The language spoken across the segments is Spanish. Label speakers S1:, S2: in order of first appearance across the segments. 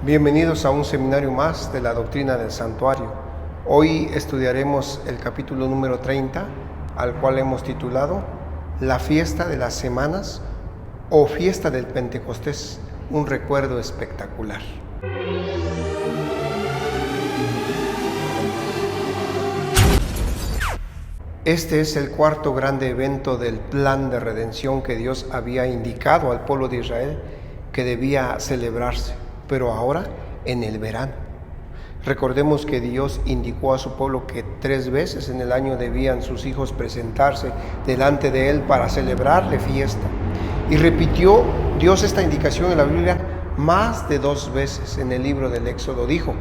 S1: Bienvenidos a un seminario más de la doctrina del santuario. Hoy estudiaremos el capítulo número 30, al cual hemos titulado La fiesta de las semanas o fiesta del Pentecostés, un recuerdo espectacular. Este es el cuarto grande evento del plan de redención que Dios había indicado al pueblo de Israel que debía celebrarse, pero ahora en el verano. Recordemos que Dios indicó a su pueblo que 3 veces en el año debían sus hijos presentarse delante de Él para celebrarle fiesta. Y repitió Dios esta indicación en la Biblia más de 2 veces. En el libro del Éxodo dijo: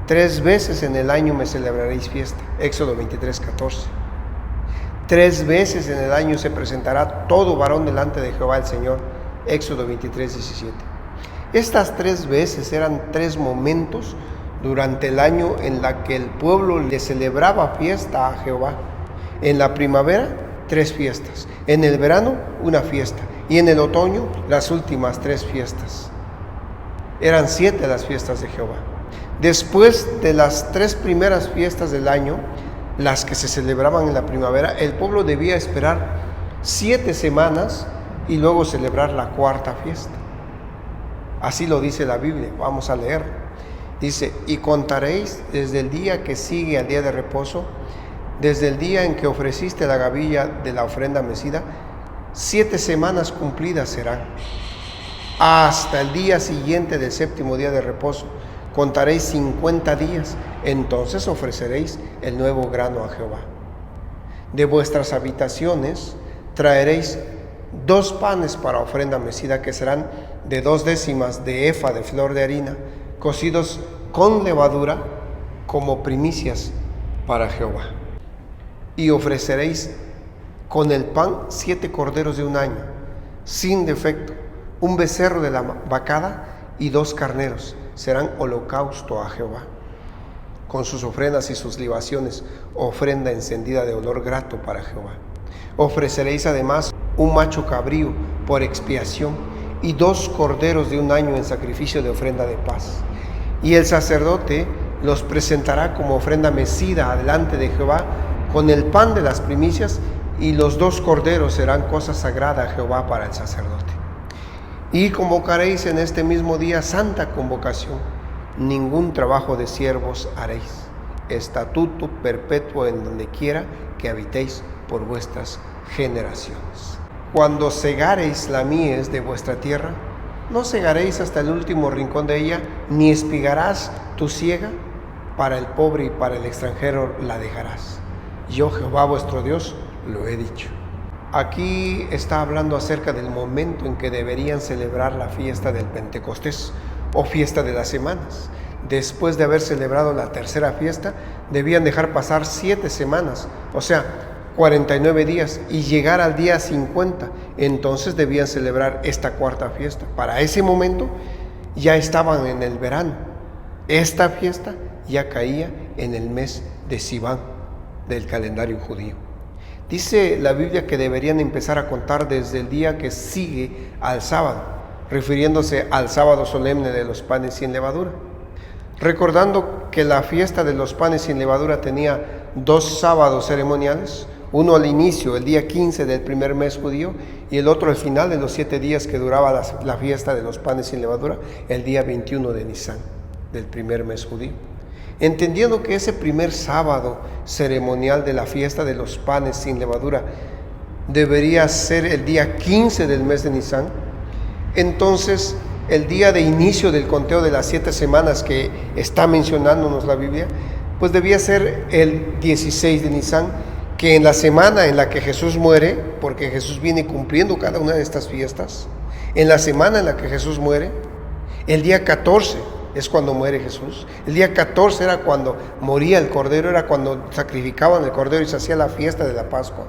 S1: 3 veces en el año me celebraréis fiesta. Éxodo 23:14. 3 veces en el año se presentará todo varón delante de Jehová el Señor. Éxodo 23:17. Estas 3 veces eran 3 momentos durante el año en la que el pueblo le celebraba fiesta a Jehová. En la primavera, 3 fiestas. En el verano, una fiesta. Y en el otoño, las últimas 3 fiestas. Eran 7 las fiestas de Jehová. Después de las 3 primeras fiestas del año, las que se celebraban en la primavera, el pueblo debía esperar 7 semanas y luego celebrar la 4ª fiesta. Así lo dice la Biblia. Vamos a leer. Dice: y contaréis desde el día que sigue al día de reposo, desde el día en que ofreciste la gavilla de la ofrenda mecida, 7 semanas cumplidas serán. Hasta el día siguiente del 7º día de reposo, contaréis 50 días. Entonces ofreceréis el nuevo grano a Jehová. De vuestras habitaciones traeréis 2 panes para ofrenda mecida, que serán de 2 décimas de efa de flor de harina, cocidos con levadura, como primicias para Jehová. Y ofreceréis con el pan 7 corderos de un año, sin defecto, un becerro de la vacada y 2 carneros, serán holocausto a Jehová. Con sus ofrendas y sus libaciones, ofrenda encendida de olor grato para Jehová. Ofreceréis además un macho cabrío por expiación y 2 corderos de un año en sacrificio de ofrenda de paz. Y el sacerdote los presentará como ofrenda mecida delante de Jehová con el pan de las primicias, y los 2 corderos serán cosa sagrada a Jehová para el sacerdote. Y convocaréis en este mismo día santa convocación. Ningún trabajo de siervos haréis. Estatuto perpetuo en donde quiera que habitéis por vuestras generaciones. Cuando segareis la mies de vuestra tierra, no segaréis hasta el último rincón de ella, ni espigarás tu siega. Para el pobre y para el extranjero la dejarás. Yo, Jehová vuestro Dios, lo he dicho. Aquí está hablando acerca del momento en que deberían celebrar la fiesta del Pentecostés o fiesta de las semanas. Después de haber celebrado la 3ª fiesta, debían dejar pasar 7 semanas, o sea, 49 días, y llegar al día 50. Entonces debían celebrar esta 4ª fiesta. Para ese momento ya estaban en el verano. Esta fiesta ya caía en el mes de Sivan del calendario judío. Dice la Biblia que deberían empezar a contar desde el día que sigue al sábado, refiriéndose al sábado solemne de los panes sin levadura. Recordando que la fiesta de los panes sin levadura tenía 2 sábados ceremoniales, uno al inicio, el día 15 del primer mes judío, y el otro al final de los 7 días que duraba la fiesta de los panes sin levadura, el día 21 de Nisan del primer mes judío. Entendiendo que ese primer sábado ceremonial de la fiesta de los panes sin levadura debería ser el día 15 del mes de Nisan, entonces el día de inicio del conteo de las 7 semanas que está mencionándonos la Biblia, pues debía ser el 16 de Nisan, que en la semana en la que Jesús muere, porque Jesús viene cumpliendo cada una de estas fiestas, en la semana en la que Jesús muere, el día 14 es cuando muere Jesús. El día 14 era cuando moría el Cordero, era cuando sacrificaban el Cordero y se hacía la fiesta de la Pascua.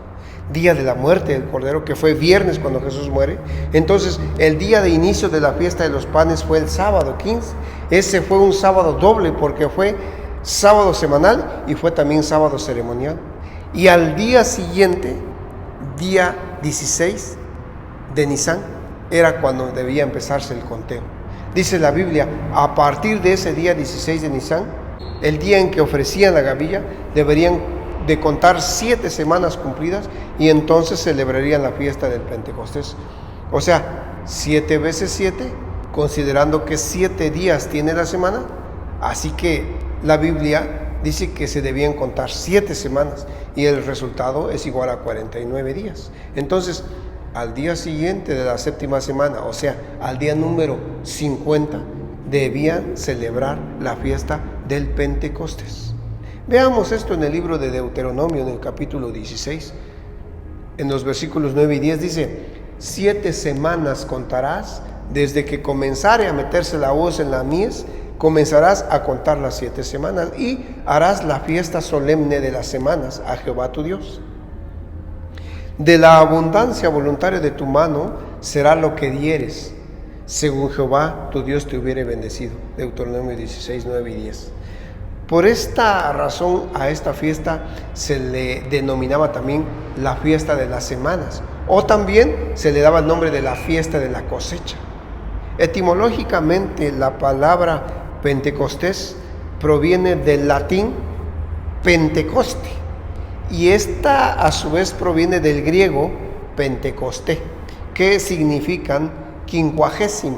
S1: Día de la muerte del Cordero, que fue viernes cuando Jesús muere. Entonces, el día de inicio de la fiesta de los panes fue el sábado 15. Ese fue un sábado doble porque fue sábado semanal y fue también sábado ceremonial. Y al día siguiente, día 16 de Nisan, era cuando debía empezarse el conteo. Dice la Biblia, a partir de ese día 16 de Nisan, el día en que ofrecían la gavilla, deberían de contar 7 semanas cumplidas y entonces celebrarían la fiesta del Pentecostés. O sea, 7 veces 7, considerando que 7 días tiene la semana, así que la Biblia dice que se debían contar 7 semanas y el resultado es igual a 49 días. Entonces, al día siguiente de la 7ª semana, o sea, al día número 50, debían celebrar la fiesta del Pentecostés. Veamos esto en el libro de Deuteronomio, en el capítulo 16, en los versículos 9 y 10, dice: 7 semanas contarás desde que comenzare a meterse la hoz en la mies, comenzarás a contar las 7 semanas y harás la fiesta solemne de las semanas a Jehová tu Dios. De la abundancia voluntaria de tu mano será lo que dieres, según Jehová tu Dios te hubiere bendecido. Deuteronomio 16, 9 y 10. Por esta razón a esta fiesta se le denominaba también la fiesta de las semanas, o también se le daba el nombre de la fiesta de la cosecha. Etimológicamente, la palabra Pentecostés proviene del latín Pentecoste, y esta a su vez proviene del griego Pentecosté, que significan 50,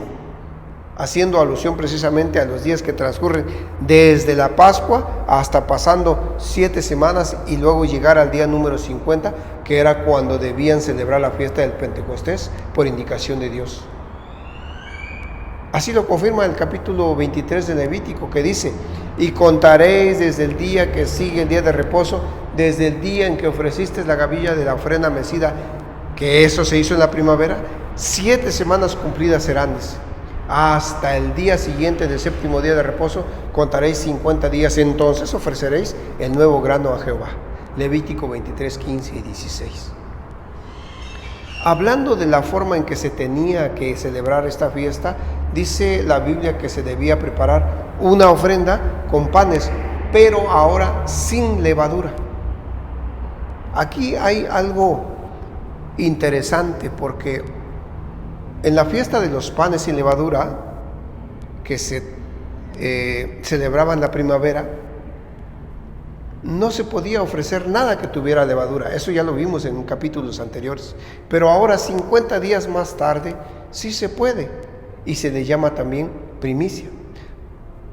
S1: haciendo alusión precisamente a los días que transcurren desde la Pascua hasta pasando 7 semanas y luego llegar al día número 50, que era cuando debían celebrar la fiesta del Pentecostés por indicación de Dios. Así lo confirma el capítulo 23 de Levítico, que dice: y contaréis desde el día que sigue el día de reposo, desde el día en que ofreciste la gavilla de la ofrenda mecida, que eso se hizo en la primavera, 7 semanas cumplidas serán. Hasta el día siguiente del 7º día de reposo contaréis 50 días, entonces ofreceréis el nuevo grano a Jehová. Levítico 23, 15 y 16. Hablando de la forma en que se tenía que celebrar esta fiesta, dice la Biblia que se debía preparar una ofrenda con panes, pero ahora sin levadura. Aquí hay algo interesante, porque en la fiesta de los panes sin levadura, que se celebraba en la primavera, no se podía ofrecer nada que tuviera levadura. Eso ya lo vimos en capítulos anteriores. Pero ahora, 50 días más tarde, sí se puede, y se le llama también primicia.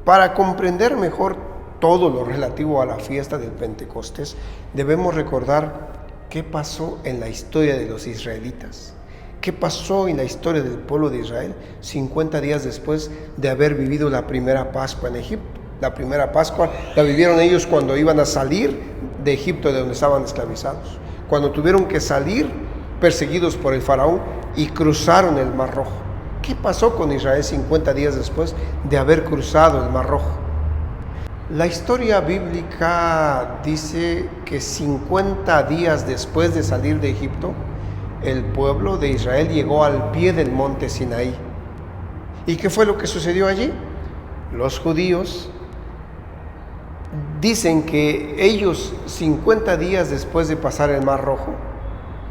S1: Para comprender mejor todo lo relativo a la fiesta del Pentecostés, debemos recordar qué pasó en la historia de los israelitas. ¿Qué pasó en la historia del pueblo de Israel 50 días después de haber vivido la primera Pascua en Egipto? La primera Pascua la vivieron ellos cuando iban a salir de Egipto, de donde estaban esclavizados. Cuando tuvieron que salir perseguidos por el faraón y cruzaron el Mar Rojo. ¿Qué pasó con Israel 50 días después de haber cruzado el Mar Rojo? La historia bíblica dice que 50 días después de salir de Egipto, el pueblo de Israel llegó al pie del monte Sinaí. ¿Y qué fue lo que sucedió allí? Los judíos dicen que ellos, 50 días después de pasar el Mar Rojo,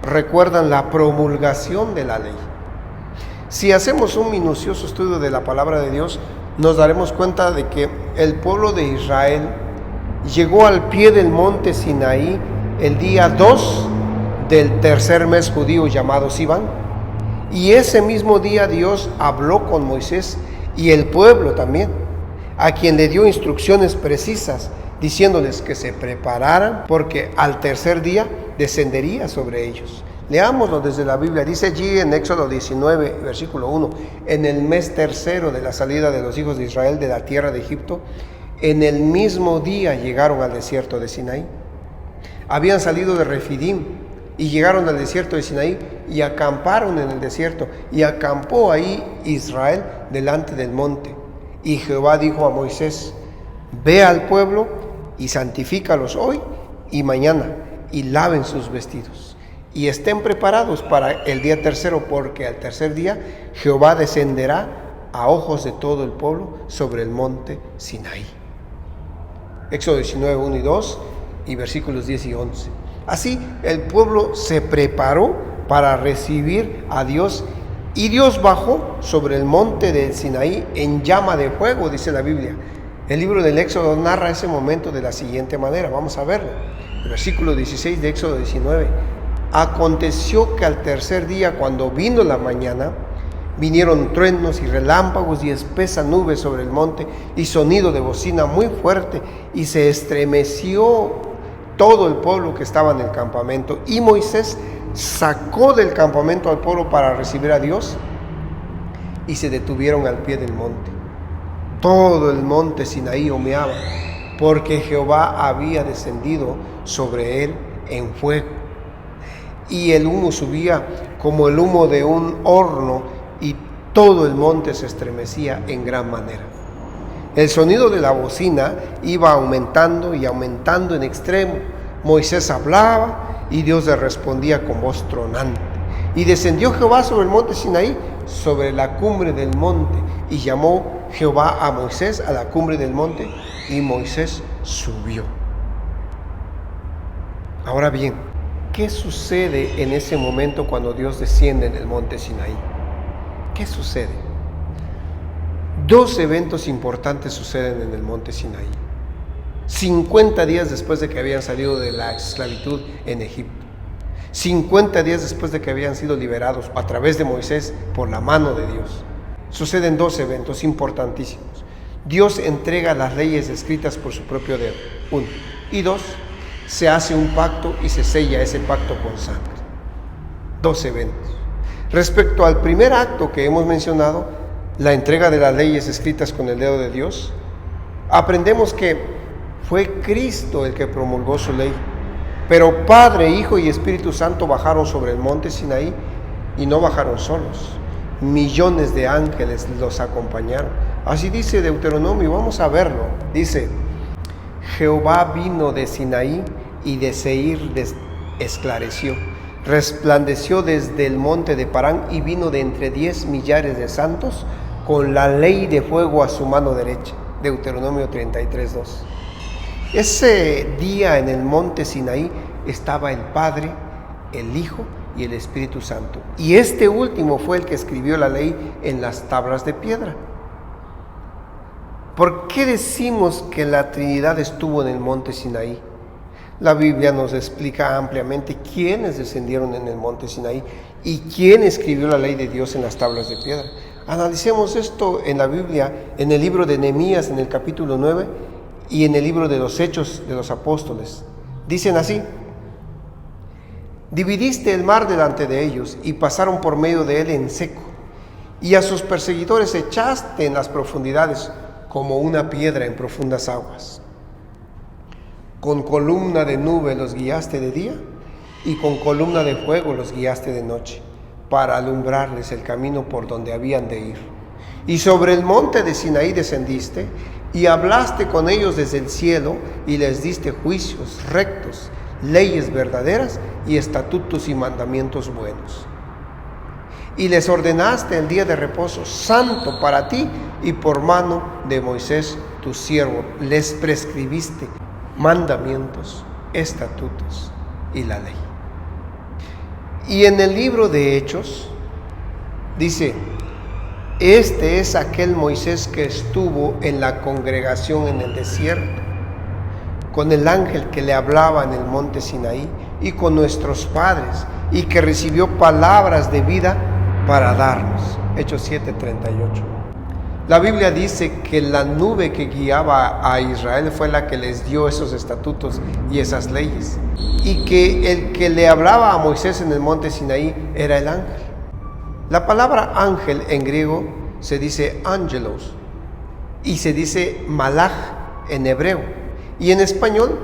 S1: recuerdan la promulgación de la ley. Si hacemos un minucioso estudio de la palabra de Dios, nos daremos cuenta de que el pueblo de Israel llegó al pie del monte Sinaí el día 2 del tercer mes judío llamado Sivan, y ese mismo día Dios habló con Moisés y el pueblo también, a quien le dio instrucciones precisas, diciéndoles que se prepararan, porque al tercer día descendería sobre ellos. Leámoslo desde la Biblia. Dice allí en Éxodo 19, versículo 1: en el mes tercero de la salida de los hijos de Israel de la tierra de Egipto, en el mismo día llegaron al desierto de Sinaí. Habían salido de Refidim y llegaron al desierto de Sinaí y acamparon en el desierto, y acampó ahí Israel delante del monte. Y Jehová dijo a Moisés: ve al pueblo y santifícalos hoy y mañana, y laven sus vestidos, y estén preparados para el día tercero, porque al tercer día Jehová descenderá a ojos de todo el pueblo sobre el monte Sinaí. Éxodo 19, 1 y 2 y versículos 10 y 11. Así el pueblo se preparó para recibir a Dios Y Dios bajó sobre el monte del Sinaí en llama de fuego, dice la Biblia. El libro del Éxodo narra ese momento de la siguiente manera. Vamos a verlo. El versículo 16 de Éxodo 19. Aconteció que al tercer día, cuando vino la mañana, vinieron truenos y relámpagos y espesa nube sobre el monte y sonido de bocina muy fuerte, y se estremeció todo el pueblo que estaba en el campamento. Y Moisés sacó del campamento al pueblo para recibir a Dios, y se detuvieron al pie del monte. Todo el monte Sinaí humeaba, porque Jehová había descendido sobre él en fuego, y el humo subía como el humo de un horno, y todo el monte se estremecía en gran manera. El sonido de la bocina iba aumentando y aumentando en extremo. Moisés hablaba y Dios le respondía con voz tronante. Y descendió Jehová sobre el monte Sinaí, sobre la cumbre del monte, y llamó Jehová a Moisés a la cumbre del monte, y Moisés subió. Ahora bien, ¿qué sucede en ese momento cuando Dios desciende en el monte Sinaí? ¿Qué sucede? Dos eventos importantes suceden en el monte Sinaí. 50 días después de que habían salido de la esclavitud en Egipto. 50 días después de que habían sido liberados a través de Moisés por la mano de Dios. Suceden dos eventos importantísimos. Dios entrega las leyes escritas por su propio dedo. 1. Y 2. Se hace un pacto y se sella ese pacto con sangre. Dos eventos. Respecto al primer acto que hemos mencionado, la entrega de las leyes escritas con el dedo de Dios, aprendemos que fue Cristo el que promulgó su ley, pero Padre, Hijo y Espíritu Santo bajaron sobre el monte Sinaí, y no bajaron solos. Millones de ángeles los acompañaron. Así dice Deuteronomio, vamos a verlo. Dice: Jehová vino de Sinaí y de Seir esclareció. Resplandeció desde el monte de Parán y vino de entre 10 millares de santos con la ley de fuego a su mano derecha. Deuteronomio 33:2. Ese día en el monte Sinaí estaba el Padre, el Hijo y el Espíritu Santo. Y este último fue el que escribió la ley en las tablas de piedra. ¿Por qué decimos que la Trinidad estuvo en el monte Sinaí? La Biblia nos explica ampliamente quiénes descendieron en el monte Sinaí y quién escribió la ley de Dios en las tablas de piedra. Analicemos esto en la Biblia, en el libro de Nehemías, en el capítulo 9, y en el libro de los Hechos de los Apóstoles. Dicen así: dividiste el mar delante de ellos y pasaron por medio de él en seco, y a sus perseguidores echaste en las profundidades como una piedra en profundas aguas. Con columna de nube los guiaste de día, y con columna de fuego los guiaste de noche, para alumbrarles el camino por donde habían de ir. Y sobre el monte de Sinaí descendiste, y hablaste con ellos desde el cielo, y les diste juicios rectos, leyes verdaderas, y estatutos y mandamientos buenos. Y les ordenaste el día de reposo santo para ti, y por mano de Moisés tu siervo les prescribiste mandamientos, estatutos y la ley. Y en el libro de Hechos dice: este es aquel Moisés que estuvo en la congregación en el desierto, con el ángel que le hablaba en el monte Sinaí, y con nuestros padres, y que recibió palabras de vida para darnos. Hechos 7:38. La Biblia dice que la nube que guiaba a Israel fue la que les dio esos estatutos y esas leyes, y que el que le hablaba a Moisés en el monte Sinaí era el ángel. La palabra ángel en griego se dice angelos, y se dice malach en hebreo, y en español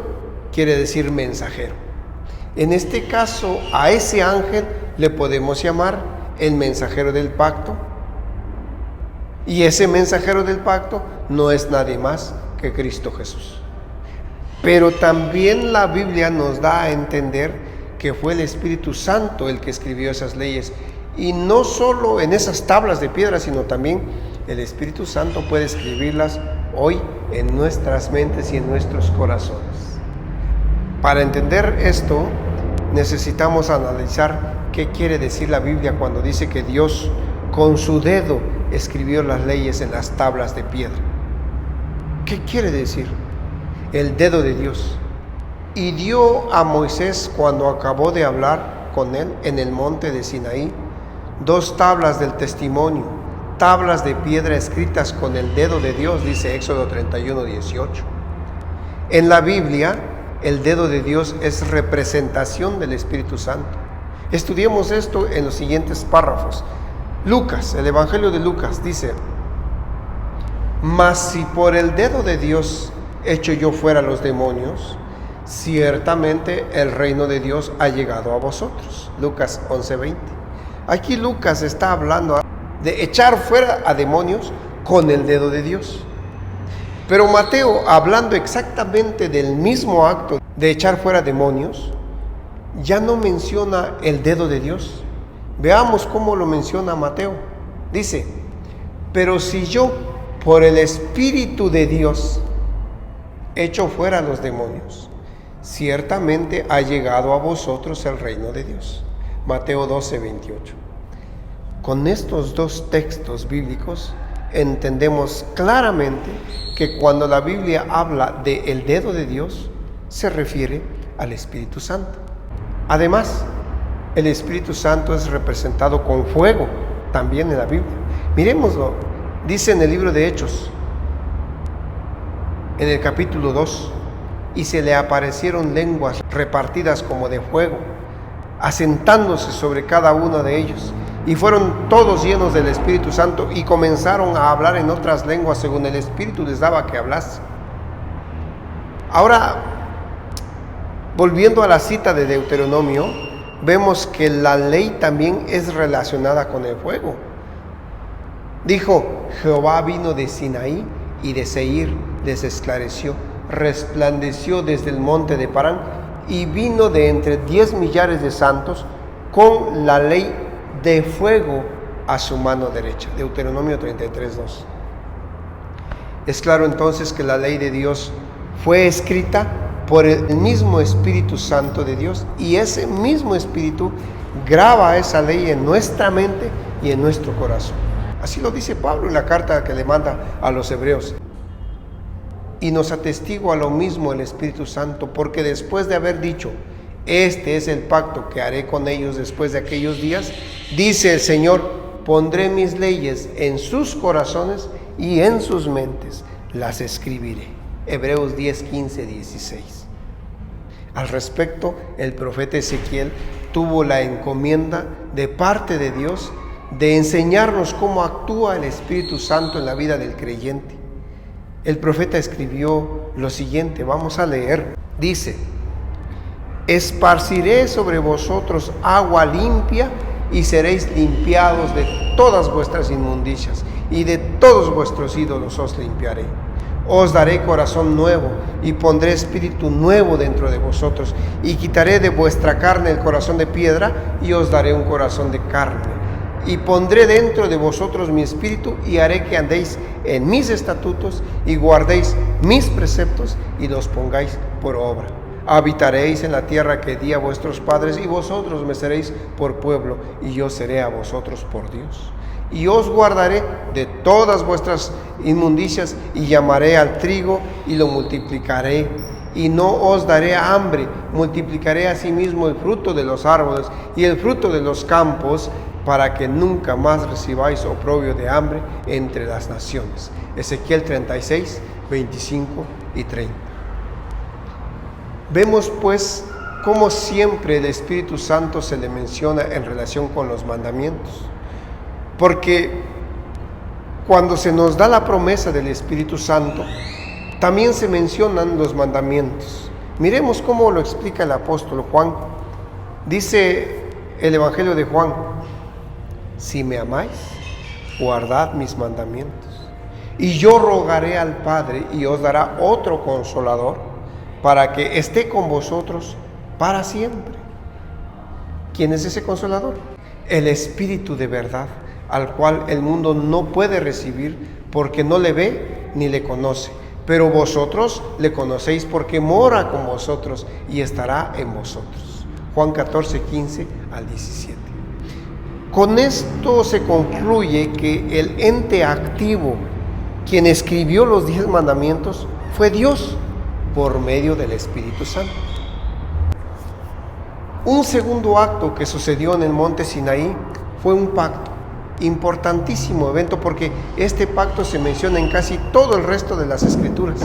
S1: quiere decir mensajero. En este caso, a ese ángel le podemos llamar el mensajero del pacto, y ese mensajero del pacto no es nadie más que Cristo Jesús. Pero también la Biblia nos da a entender que fue el Espíritu Santo el que escribió esas leyes, y no solo en esas tablas de piedra, sino también el Espíritu Santo puede escribirlas hoy en nuestras mentes y en nuestros corazones. Para entender esto, necesitamos analizar qué quiere decir la Biblia cuando dice que Dios con su dedo escribió las leyes en las tablas de piedra. ¿Qué quiere decir? El dedo de Dios. Y dio a Moisés, cuando acabó de hablar con él en el monte de Sinaí, 2 tablas del testimonio, tablas de piedra escritas con el dedo de Dios, dice Éxodo 31, 18. En la Biblia, el dedo de Dios es representación del Espíritu Santo. Estudiemos esto en los siguientes párrafos. Lucas, el Evangelio de Lucas dice: mas si por el dedo de Dios echo yo fuera los demonios, ciertamente el reino de Dios ha llegado a vosotros. Lucas 11:20. Aquí Lucas está hablando de echar fuera a demonios con el dedo de Dios. Pero Mateo, hablando exactamente del mismo acto de echar fuera demonios, ya no menciona el dedo de Dios. Veamos cómo lo menciona Mateo. Dice: pero si yo por el Espíritu de Dios echo fuera los demonios, ciertamente ha llegado a vosotros el reino de Dios. Mateo 12:28. Con estos 2 textos bíblicos entendemos claramente que cuando la Biblia habla de el dedo de Dios, se refiere al Espíritu Santo. Además, el Espíritu Santo es representado con fuego también en la Biblia. Miremoslo, dice en el libro de Hechos, en el capítulo 2, y se le aparecieron lenguas repartidas como de fuego, asentándose sobre cada uno de ellos, y fueron todos llenos del Espíritu Santo y comenzaron a hablar en otras lenguas según el Espíritu les daba que hablase. Ahora, volviendo a la cita de Deuteronomio, vemos que la ley también es relacionada con el fuego. Dijo: Jehová vino de Sinaí y de Seir les esclareció, resplandeció desde el monte de Parán y vino de entre 10 millares de santos con la ley de fuego a su mano derecha. Deuteronomio 33:2. Es claro entonces que la ley de Dios fue escrita por el mismo Espíritu Santo de Dios, y ese mismo Espíritu graba esa ley en nuestra mente y en nuestro corazón. Así lo dice Pablo en la carta que le manda a los hebreos. Y nos atestigua lo mismo el Espíritu Santo, porque después de haber dicho: este es el pacto que haré con ellos después de aquellos días, dice el Señor: pondré mis leyes en sus corazones y en sus mentes las escribiré. Hebreos 10, 15, 16. Al respecto, el profeta Ezequiel tuvo la encomienda de parte de Dios de enseñarnos cómo actúa el Espíritu Santo en la vida del creyente. El profeta escribió lo siguiente, vamos a leer. Dice: esparciré sobre vosotros agua limpia y seréis limpiados de todas vuestras inmundicias, y de todos vuestros ídolos os limpiaré. Os daré corazón nuevo y pondré espíritu nuevo dentro de vosotros, y quitaré de vuestra carne el corazón de piedra y os daré un corazón de carne. Y pondré dentro de vosotros mi espíritu y haré que andéis en mis estatutos y guardéis mis preceptos y los pongáis por obra. Habitaréis en la tierra que di a vuestros padres, y vosotros me seréis por pueblo y yo seré a vosotros por Dios. Y os guardaré de todas vuestras inmundicias y llamaré al trigo y lo multiplicaré. Y no os daré hambre, multiplicaré asimismo el fruto de los árboles y el fruto de los campos, para que nunca más recibáis oprobio de hambre entre las naciones. Ezequiel 36, 25 y 30. Vemos pues cómo siempre el Espíritu Santo se le menciona en relación con los mandamientos. Porque cuando se nos da la promesa del Espíritu Santo, también se mencionan los mandamientos. Miremos cómo lo explica el apóstol Juan. Dice el Evangelio de Juan: si me amáis, guardad mis mandamientos. Y yo rogaré al Padre y os dará otro consolador, para que esté con vosotros para siempre. ¿Quién es ese consolador? El Espíritu de verdad, al cual el mundo no puede recibir porque no le ve ni le conoce. Pero vosotros le conocéis porque mora con vosotros y estará en vosotros. Juan 14, 15 al 17. Con esto se concluye que el ente activo, quien escribió los 10 mandamientos, fue Dios por medio del Espíritu Santo. Un segundo acto que sucedió en el monte Sinaí fue un pacto, importantísimo evento, porque este pacto se menciona en casi todo el resto de las Escrituras.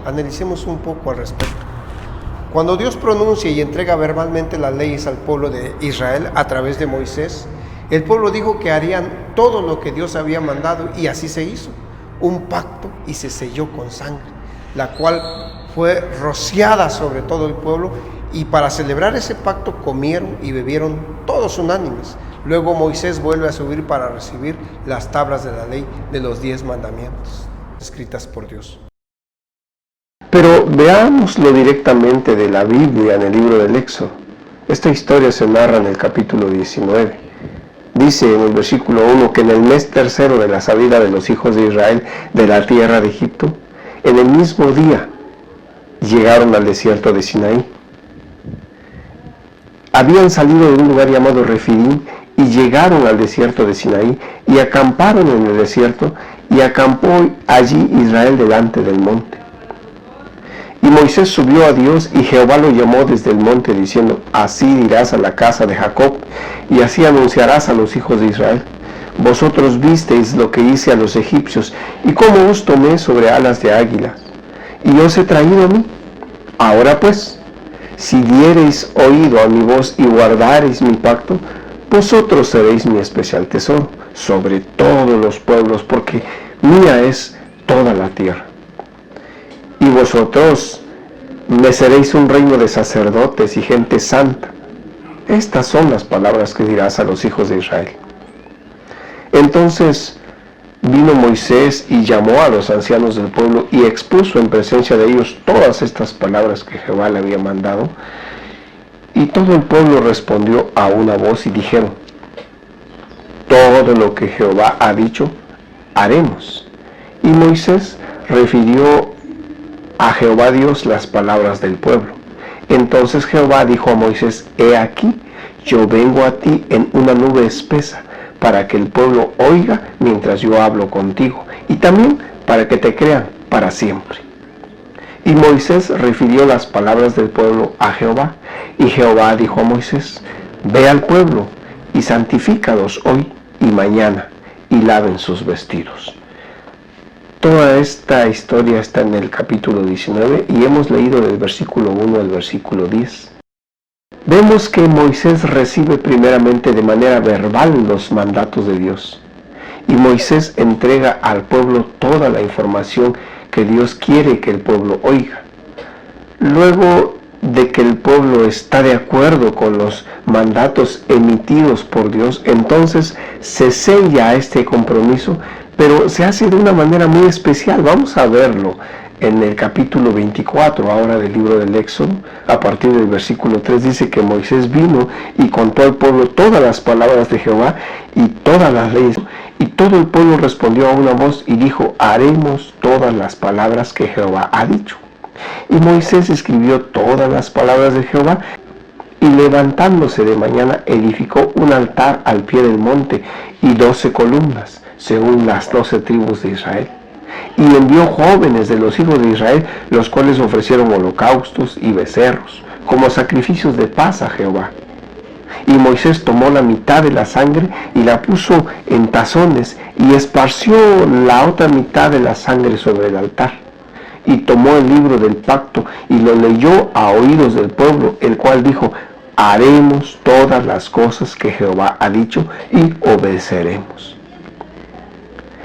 S1: Analicemos un poco al respecto. Cuando Dios pronuncia y entrega verbalmente las leyes al pueblo de Israel a través de Moisés, el pueblo dijo que harían todo lo que Dios había mandado, y así se hizo. Un pacto, y se selló con sangre, la cual fue rociada sobre todo el pueblo, y para celebrar ese pacto comieron y bebieron todos unánimes. Luego Moisés vuelve a subir para recibir las tablas de la ley de los 10 mandamientos, escritas por Dios.
S2: Pero veámoslo directamente de la Biblia en el libro del Éxodo. Esta historia se narra en el capítulo 19. Dice en el versículo 1 que en el mes tercero de la salida de los hijos de Israel de la tierra de Egipto, en el mismo día llegaron al desierto de Sinaí. Habían salido de un lugar llamado Refidim y llegaron al desierto de Sinaí y acamparon en el desierto, y acampó allí Israel delante del monte. Y Moisés subió a Dios, y Jehová lo llamó desde el monte, diciendo: así dirás a la casa de Jacob, y así anunciarás a los hijos de Israel: vosotros visteis lo que hice a los egipcios, y cómo os tomé sobre alas de águila, y os he traído a mí. Ahora pues, si diereis oído a mi voz y guardareis mi pacto, vosotros seréis mi especial tesoro sobre todos los pueblos, porque mía es toda la tierra. Y vosotros me seréis un reino de sacerdotes y gente santa. Estas son las palabras que dirás a los hijos de Israel. Entonces vino Moisés y llamó a los ancianos del pueblo y expuso en presencia de ellos todas estas palabras que Jehová le había mandado. Y todo el pueblo respondió a una voz y dijeron: todo lo que Jehová ha dicho, haremos. Y Moisés refirió a Jehová Dios las palabras del pueblo. Entonces Jehová dijo a Moisés: he aquí, yo vengo a ti en una nube espesa, para que el pueblo oiga mientras yo hablo contigo, y también para que te crean para siempre. Y Moisés refirió las palabras del pueblo a Jehová, y Jehová dijo a Moisés: ve al pueblo y santifícalos hoy y mañana, y laven sus vestidos. Toda esta historia está en el capítulo 19 y hemos leído del versículo 1 al versículo 10. Vemos que Moisés recibe primeramente de manera verbal los mandatos de Dios, y Moisés entrega al pueblo toda la información que Dios quiere que el pueblo oiga. Luego de que el pueblo está de acuerdo con los mandatos emitidos por Dios, entonces se sella este compromiso, pero se hace de una manera muy especial. Vamos a verlo en el capítulo 24 ahora del libro del Éxodo. A partir del versículo 3 dice que Moisés vino y contó al pueblo todas las palabras de Jehová y todas las leyes, y todo el pueblo respondió a una voz y dijo: haremos todas las palabras que Jehová ha dicho. Y Moisés escribió todas las palabras de Jehová, y levantándose de mañana edificó un altar al pie del monte y 12 columnas, según las 12 tribus de Israel. Y envió jóvenes de los hijos de Israel, los cuales ofrecieron holocaustos y becerros, como sacrificios de paz a Jehová. Y Moisés tomó la mitad de la sangre y la puso en tazones, y esparció la otra mitad de la sangre sobre el altar. Y tomó el libro del pacto y lo leyó a oídos del pueblo, el cual dijo: haremos todas las cosas que Jehová ha dicho y obedeceremos.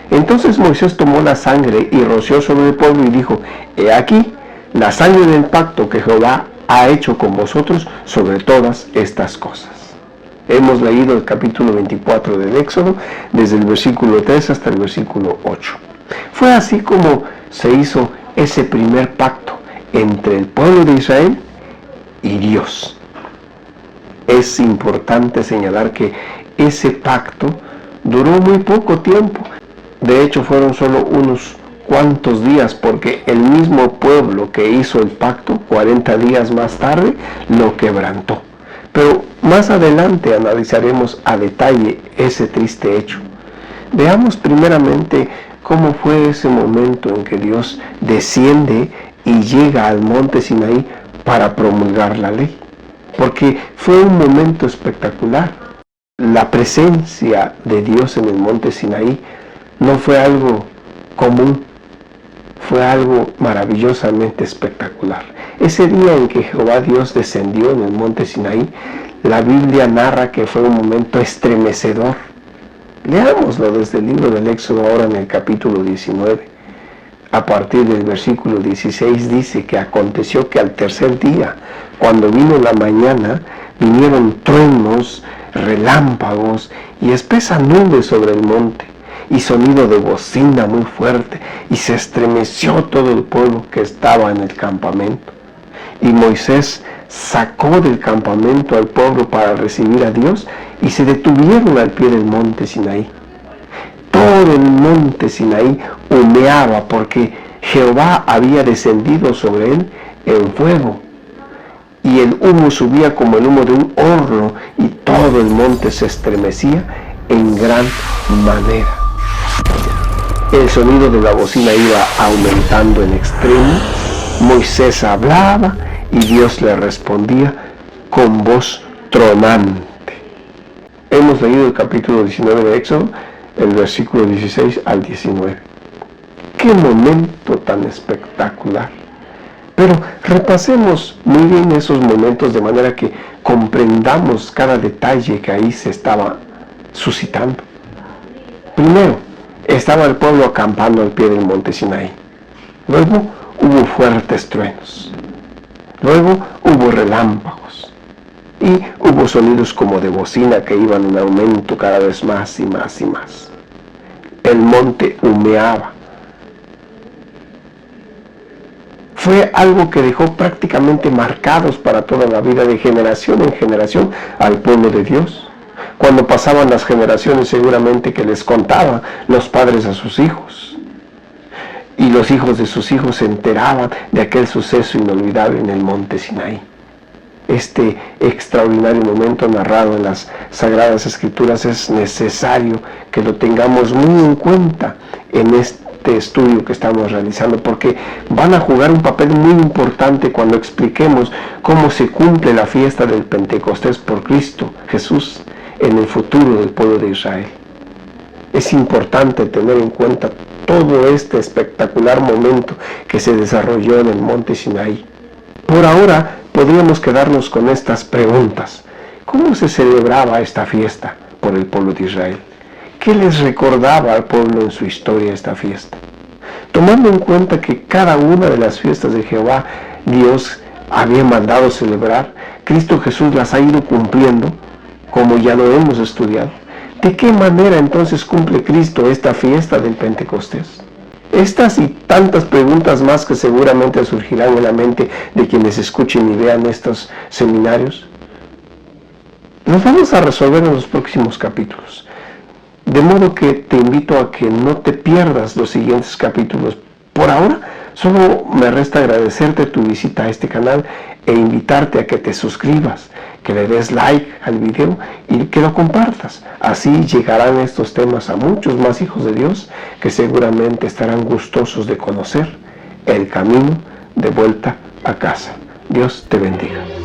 S2: Entonces Moisés tomó la sangre y roció sobre el pueblo y dijo: he aquí la sangre del pacto que Jehová ha hecho con vosotros sobre todas estas cosas. Hemos leído el capítulo 24 del Éxodo, desde el versículo 3 hasta el versículo 8. Fue así como se hizo ese primer pacto entre el pueblo de Israel y Dios. Es importante señalar que ese pacto duró muy poco tiempo. De hecho, fueron solo unos cuantos días, porque el mismo pueblo que hizo el pacto 40 días más tarde lo quebrantó. Pero más adelante analizaremos a detalle ese triste hecho. Veamos primeramente cómo fue ese momento en que Dios desciende y llega al monte Sinaí para promulgar la ley. Porque fue un momento espectacular. La presencia de Dios en el monte Sinaí no fue algo común, fue algo maravillosamente espectacular. Ese día en que Jehová Dios descendió en el monte Sinaí, la Biblia narra que fue un momento estremecedor. Leámoslo desde el libro del Éxodo ahora en el capítulo 19. A partir del versículo 16 dice que aconteció que al tercer día, cuando vino la mañana, vinieron truenos, relámpagos y espesa nube sobre el monte, y sonido de bocina muy fuerte, y se estremeció todo el pueblo que estaba en el campamento. Y Moisés sacó del campamento al pueblo para recibir a Dios, y se detuvieron al pie del monte Sinaí. Todo el monte Sinaí humeaba porque Jehová había descendido sobre él en fuego, y el humo subía como el humo de un horno, y todo el monte se estremecía en gran manera. El sonido de la bocina iba aumentando en extremo. Moisés hablaba y Dios le respondía con voz tronante. Hemos leído el capítulo 19 de Éxodo, el versículo 16 al 19. ¡Qué momento tan espectacular! Pero repasemos muy bien esos momentos de manera que comprendamos cada detalle que ahí se estaba suscitando. Primero, estaba el pueblo acampando al pie del monte Sinaí. Luego hubo fuertes truenos. Luego hubo relámpagos. Y hubo sonidos como de bocina que iban en aumento cada vez más y más y más. El monte humeaba. Fue algo que dejó prácticamente marcados para toda la vida, de generación en generación, al pueblo de Dios. Cuando pasaban las generaciones, seguramente que les contaban los padres a sus hijos. Y los hijos de sus hijos se enteraban de aquel suceso inolvidable en el monte Sinaí. Este extraordinario momento narrado en las Sagradas Escrituras es necesario que lo tengamos muy en cuenta en este estudio que estamos realizando, porque van a jugar un papel muy importante cuando expliquemos cómo se cumple la fiesta del Pentecostés por Cristo Jesús en el futuro del pueblo de Israel. Es importante tener en cuenta todo este espectacular momento que se desarrolló en el monte Sinaí. Por ahora podríamos quedarnos con estas preguntas. ¿Cómo se celebraba esta fiesta por el pueblo de Israel? ¿Qué les recordaba al pueblo en su historia esta fiesta? Tomando en cuenta que cada una de las fiestas de Jehová Dios había mandado celebrar, Cristo Jesús las ha ido cumpliendo, como ya lo hemos estudiado. ¿De qué manera entonces cumple Cristo esta fiesta del Pentecostés? Estas y tantas preguntas más que seguramente surgirán en la mente de quienes escuchen y vean estos seminarios, los vamos a resolver en los próximos capítulos. De modo que te invito a que no te pierdas los siguientes capítulos. Por ahora, solo me resta agradecerte tu visita a este canal e invitarte a que te suscribas, que le des like al video y que lo compartas. Así llegarán estos temas a muchos más hijos de Dios que seguramente estarán gustosos de conocer el camino de vuelta a casa. Dios te bendiga.